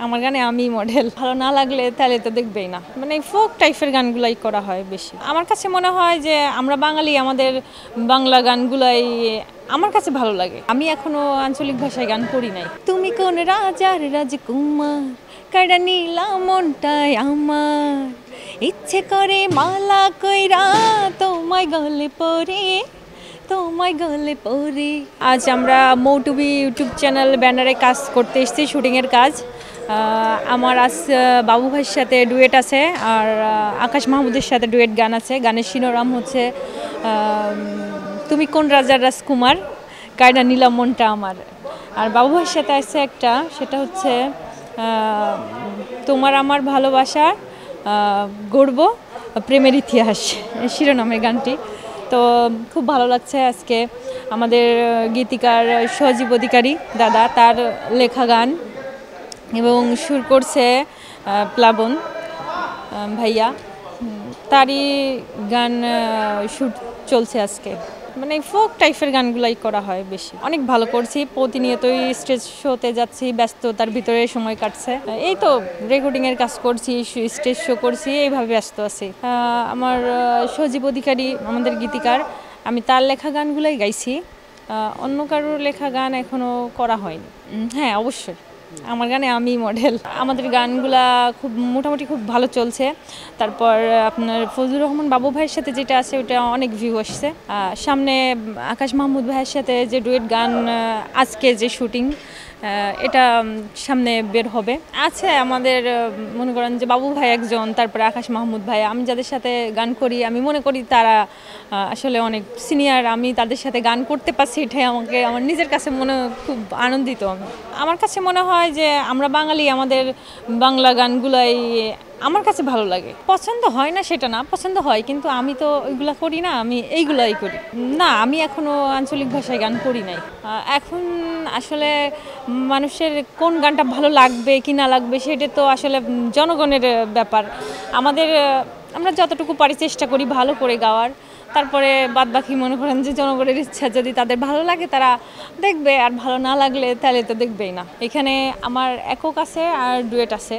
আমার গানে আমি মডেল। ভালো না লাগলে তাহলে তো দেখবেই না। মানে ফোক টাইপের গানগুলাই করা হয় বেশি। আমার কাছে মনে হয় যে আমরা বাঙালি, আমাদের বাংলা গানগুলাই আমার কাছে ভালো লাগে। আমি এখনো আঞ্চলিক ভাষায় গান করি নাই। তুমি কোন রাজার রাজকুমার, কাইড়া নিলা মনটাই আমার, ইচ্ছে করে মালা কইরা তোমায় গলে পড়ে, তোমায় গলে পড়ে। আজ আমরা মৌটুবি ইউটিউব চ্যানেল ব্যানারে কাজ করতে এসেছি, শুটিংয়ের কাজ। আমার আজ বাবু ভাইয়ের সাথে ডুয়েট আছে, আর আকাশ মাহমুদের সাথে ডুয়েট গান আছে। গানের শিরোনাম হচ্ছে তুমি কোন রাজার রাজকুমার, কায়দা নিলাম মনটা আমার। আর বাবু ভাইয়ের সাথে আছে একটা, সেটা হচ্ছে তোমার আমার ভালোবাসা গড়ব প্রেমের ইতিহাস, শিরোনামের গানটি। তো খুব ভালো লাগছে আজকে আমাদের গীতিকার সজীব অধিকারী দাদা, তার লেখা গান এবং সুর করছে প্লাবন ভাইয়া, তারই গান শুট চলছে আজকে। মানে ফোক টাইপের গানগুলাই করা হয় বেশি। অনেক ভালো করছি, প্রতিনিয়তই স্টেজ শোতে যাচ্ছি, ব্যস্ততার ভিতরে সময় কাটছে। এই তো রেকর্ডিংয়ের কাজ করছি, স্টেজ শো করছি, এইভাবে ব্যস্ত আছি। আমার সজীব অধিকারী আমাদের গীতিকার, আমি তার লেখা গানগুলাই গাইছি, অন্য কারোর লেখা গান এখনও করা হয়নি। হ্যাঁ, অবশ্যই আমার গানে আমি মডেল। আমাদের গানগুলা খুব মোটামুটি খুব ভালো চলছে। তারপর আপনার ফজলুর রহমান বাবু ভাইয়ের সাথে যেটা আছে ওটা অনেক ভিউ আসছে। সামনে আকাশ মাহমুদ ভাইয়ের সাথে যে ডুয়েট গান, আজকে যে শুটিং, এটা সামনে বের হবে। আছে আমাদের, মনে করেন যে বাবু ভাই একজন, তারপরে আকাশ মাহমুদ ভাই, আমি যাদের সাথে গান করি আমি মনে করি তারা আসলে অনেক সিনিয়র। আমি তাদের সাথে গান করতে পারছি, এটাই আমার নিজের কাছে খুব আনন্দিত। আমার কাছে মনে হয় যে আমরা বাঙালি, আমাদের বাংলা গানগুলাই আমার কাছে ভালো লাগে। পছন্দ হয় না সেটা না, পছন্দ হয়, কিন্তু আমি তো ওইগুলা করি না, আমি এইগুলাই করি না। আমি এখনো আঞ্চলিক ভাষায় গান করি নাই। এখন আসলে মানুষের কোন গানটা ভালো লাগবে কি না লাগবে সেটা তো আসলে জনগণের ব্যাপার। আমরা যতটুকু পারি চেষ্টা করি ভালো করে গাওয়ার, তারপরে বাদ বাকি মনে করেন যে জনগণের ইচ্ছা, যদি তাদের ভালো লাগে তারা দেখবে, আর ভালো না লাগলে তাহলে তো দেখবেই না। এখানে আমার একক আছে আর ডুয়েট আছে।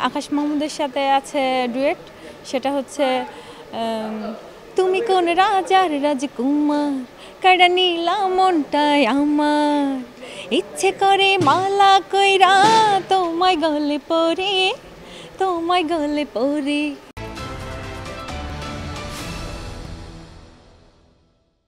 আকাশ মাহমুদের সাথে আছে ডুয়েট, সেটা হচ্ছে তুমি কোন রাজার রাজকুমার, কাইড়া নিলা মনটাই আমার, ইচ্ছে করে মালা কইরা তোমায় গলে পড়ে, তোমায় গলে পড়ে।